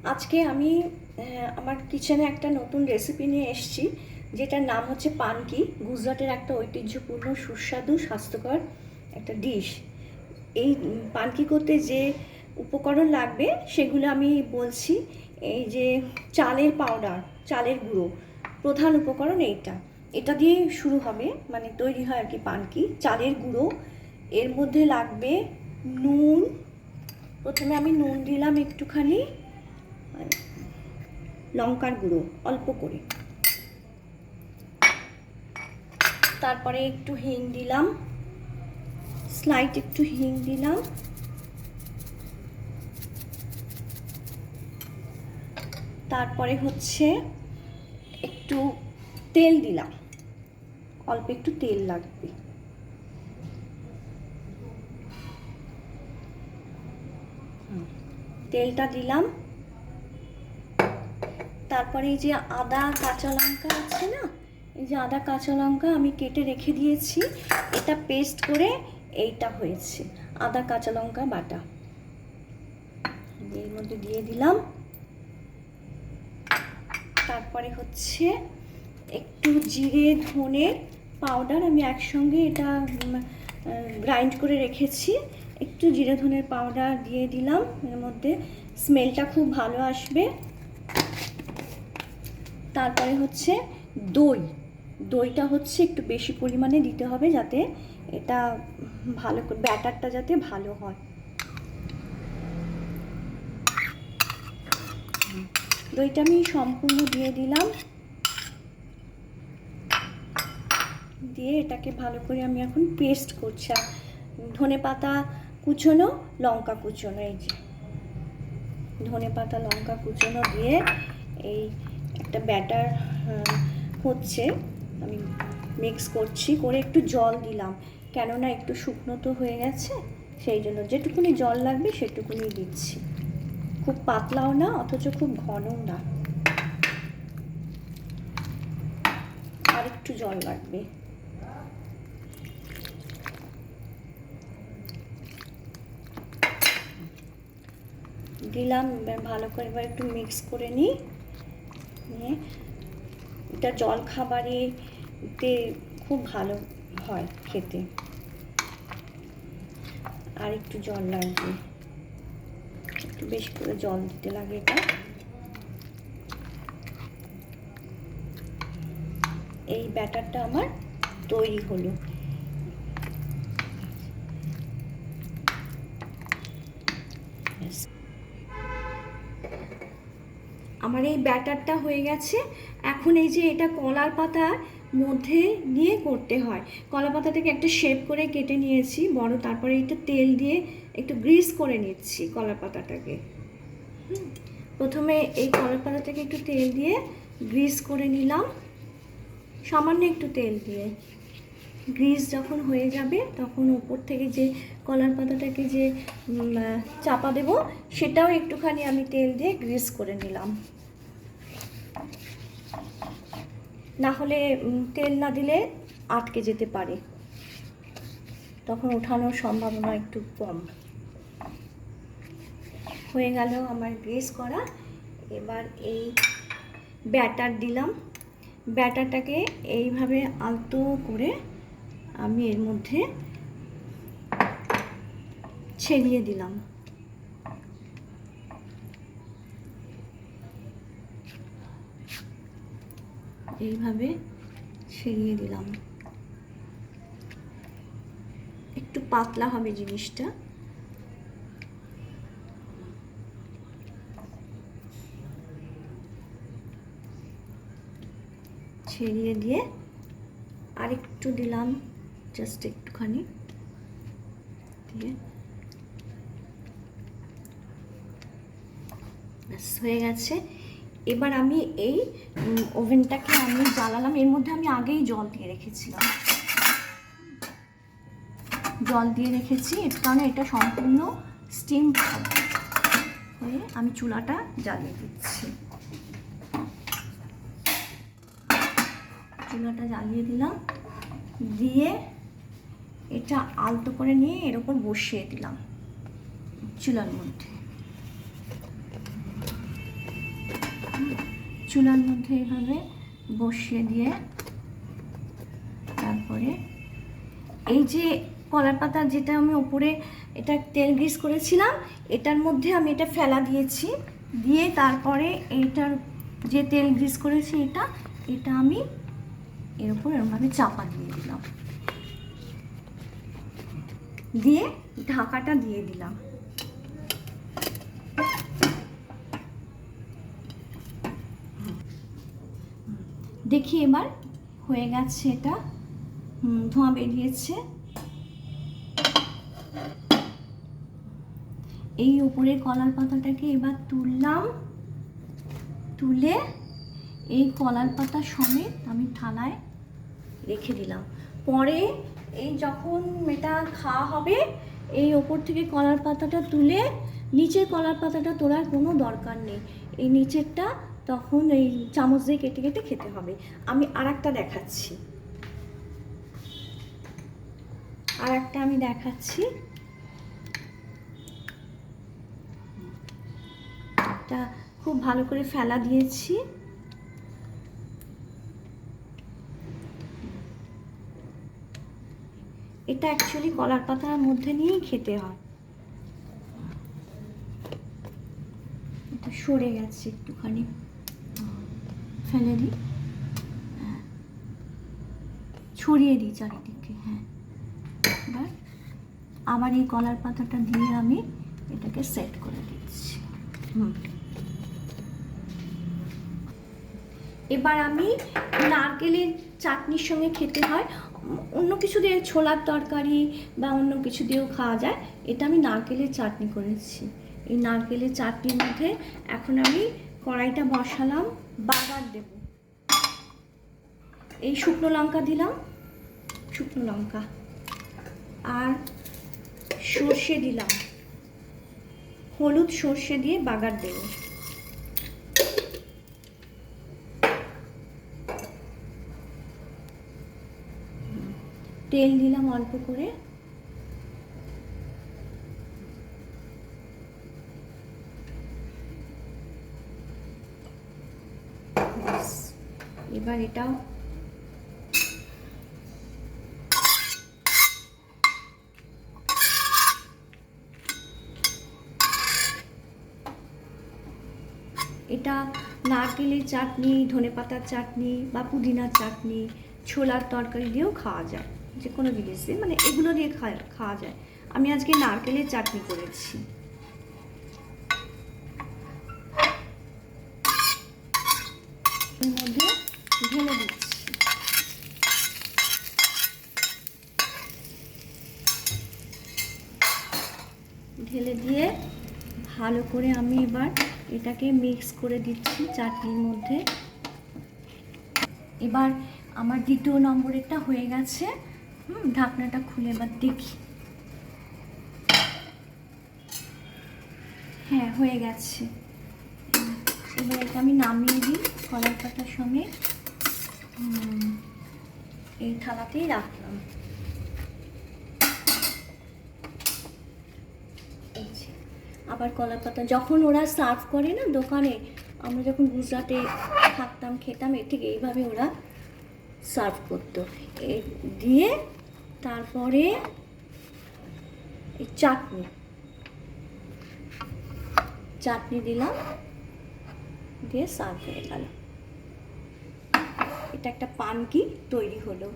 আজকে আমি আমার কিচেনে একটা নতুন রেসিপি নিয়ে এসেছি, যেটার নাম হচ্ছে পানকি। গুজরাটের একটা ঐতিহ্যপূর্ণ সুস্বাদু স্বাস্থ্যকর একটা ডিশ। এই পানকি করতে যে উপকরণ লাগবে সেগুলো আমি বলছি। এই যে চালের পাউডার, চালের গুঁড়ো, প্রধান উপকরণ এইটা। এটা দিয়ে শুরু হবে, মানে তৈরি হয় আর কি পানকি। চালের গুঁড়ো, এর মধ্যে লাগবে নুন। প্রথমে আমি নুন দিলাম একটুখানি, লঙ্কার গুঁড়ো অল্প করে, তারপরে একটু হিং দিলাম, স্লাইট একটু হিং দিলাম, তারপরে হচ্ছে একটু তেল দিলাম, অল্প একটু তেল লাগবে, তেলটা দিলাম। তারপরে এই যে আদা কাঁচা লঙ্কা আছে না, এই যে আদা কাঁচা লঙ্কা আমি কেটে রেখে দিয়েছি, এটা পেস্ট করে এইটা হয়েছে আদা কাঁচা লঙ্কা বাটা, এর মধ্যে দিয়ে দিলাম। তারপরে হচ্ছে একটু জিরে ধনের পাউডার, আমি একসঙ্গে এটা গ্রাইন্ড করে রেখেছি, একটু জিরে ধনের পাউডার দিয়ে দিলাম, এর মধ্যে স্মেলটা খুব ভালো আসবে। তারপরে হচ্ছে দই, দইটা হচ্ছে একটু বেশি পরিমাণে দিতে হবে, যাতে এটা ভালো করে ব্যাটারটা যাতে ভালো হয়। দইটা আমি সম্পূর্ণ দিয়ে দিলাম, দিয়ে এটাকে ভালো করে আমি এখন পেস্ট করছি। আর ধনে পাতা কুচোনো, লঙ্কা কুচোনো, এই যে ধনে পাতা লঙ্কা কুচোনো দিয়ে এই একটা ব্যাটার হচ্ছে, আমি মিক্স করছি, করে একটু জল দিলাম, কেননা একটু শুকনো তো হয়ে গেছে, সেই জন্য যেটুকুনি জল লাগবে সেটুকুনি দিচ্ছি। খুব পাতলাও না, অথচ খুব ঘনও না, আর একটু জল লাগবে। দিলাম, ভালো করে এবার একটু মিক্স করে নিয়ে এটা জল খাবারেতে খুব ভালো হয় খেতে। আর একটু জল লাগবে, একটু বেশি করে জল দিতে লাগে এটা। এই ব্যাটারটা আমার তৈরি হলো। আমার এই ব্যাটারটা হয়ে গেছে। এখন এই যে এটা কলার পাতার মধ্যে নিয়ে করতে হয়, কলা পাতাটাকে একটা শেপ করে কেটে নিয়েছি বড়, তারপরে এটা তেল দিয়ে একটু গ্রিস করে নিচ্ছি কলার পাতাটাকে। প্রথমে এই কলার পাতাটাকে একটু তেল দিয়ে গ্রিস করে নিলাম, সামান্য একটু তেল দিয়ে। গ্রিস যখন হয়ে যাবে তখন উপর থেকে যে কলার পাতাটাকে যে চাপা দেব, সেটাও একটুখানি আমি তেল দিয়ে গ্রিস করে নিলাম, না হলে তেল না দিলে আটকে যেতে পারে, তখন ওঠানোর সম্ভাবনা একটু কম। হয়ে গেল আমার গ্রিস করা। এবার এই ব্যাটার দিলাম, ব্যাটারটাকে এইভাবে আলতো করে আমি এর মধ্যে ছড়িয়ে দিলাম। এইভাবে ছড়িয়ে দিলাম, একটু পাতলা হবে জিনিসটা। ছড়িয়ে দিয়ে আরেকটু দিলাম, জাস্ট একটুখানি দিয়ে, ব্যাস হয়ে গেছে। এবার আমি এই ওভেনটাকে আমি জ্বালালাম, এর মধ্যে আমি আগেই জল দিয়ে রেখেছিলাম, জল দিয়ে রেখেছি এর কারণে এটা সম্পূর্ণ স্টিম হয়ে আমি চুলাটা জ্বালিয়ে দিচ্ছি। চুলাটা জ্বালিয়ে দিলাম, দিয়ে এটা আলতো করে নিয়ে এর উপর বসিয়ে দিলাম চুলার মধ্যে। চুলার মধ্যে এইভাবে বসিয়ে দিয়ে তারপরে এই যে কলার পাতা যেটা আমি উপরে এটা তেল গ্রিস করেছিলাম, এটার মধ্যে আমি এটা ফেলা দিয়েছি, দিয়ে তারপরে এইটার যে তেল গ্রিস করেছি এটা আমি এর উপর এরকমভাবে চাপা দিয়ে দিলাম, দিয়ে ঢাকাটা দিয়ে দিলাম। দেখি এবার হয়ে গেছে, এটা ধোঁয়া বেরিয়েছে। এই উপরে কলার পাতাটাকে এবার তুললাম, তুলে এই কলার পাতা সমেত আমি থালায় রেখে দিলাম। পরে এই যখন এটা খাওয়া হবে, এই ওপর থেকে কলার পাতাটা তুলে নিচের কলার পাতাটা তোলার কোনো দরকার নেই, এই নিচেরটা তখন এই চামচ দিয়ে কেটে কেটে খেতে হবে। আমি আরেকটা দেখাচ্ছি, আমি দেখাচ্ছি। এটা খুব ভালো করে ফেলা দিয়েছি, এটা অ্যাকচুয়ালি কলার পাতার মধ্যে নিয়েই খেতে হয়। এটা সরে গেছে একটুখানি, ফেলে দিই, ছড়িয়ে দিই চারিদিকে। হ্যাঁ, এবার আবার এই কলার পাতাটা দিয়ে আমি এটাকে সেট করে দিচ্ছি। এবার আমি নারকেলের চাটনির সঙ্গে খেতে হয়, অন্য কিছু দিয়ে ছোলার তরকারি বা অন্য কিছু দিয়েও খাওয়া যায়। এটা আমি নারকেলের চাটনি করেছি। এই নারকেলের চাটনির মধ্যে এখন আমি কড়াইটা বসালাম, বাগার দেব। এই শুকনো লঙ্কা দিলাম, শুকনো লঙ্কা, আর সর্ষে দিলাম, হলুদ সর্ষে দিয়ে বাগার দেব। তেল দিলাম অল্প করে, এবার এটাও এটা নারকেলের চাটনি, ধনেপাতার চাটনি বা পুদিনার চাটনি, ছোলার তরকারি দিয়েও খাওয়া যায়, যে কোনো জিনিস দিয়ে, মানে এগুলো দিয়ে খাওয়া যায়। আমি আজকে নারকেলের চাটনি করেছি। এর মধ্যে ঢেলে দিচ্ছি। ঢেলে দিয়ে ভালো করে আমি এবার এটাকে মিক্স করে দিচ্ছি চাটনির মধ্যে। এবার আমার দ্বিতীয় নম্বরেরটা হয়ে গেছে। ঢাকনাটা খুলে এবার দেখি। হ্যাঁ, হয়ে গেছে। এবার এটা আমি নামিয়ে দিই কলার পাতার সঙ্গে, এই থালাতেই রাখলাম। আবার কলার পাতা যখন ওরা সার্ভ করে না দোকানে, আমরা যখন গুজরাটে থাকতাম, খেতাম, ঠিক এইভাবে ওরা সার্ভ করতো। দিয়ে তারপরে এই চাটনি দিলাম, দিয়ে সার্ভ হয়ে গেল। এটা একটা পানকি তৈরি হলো।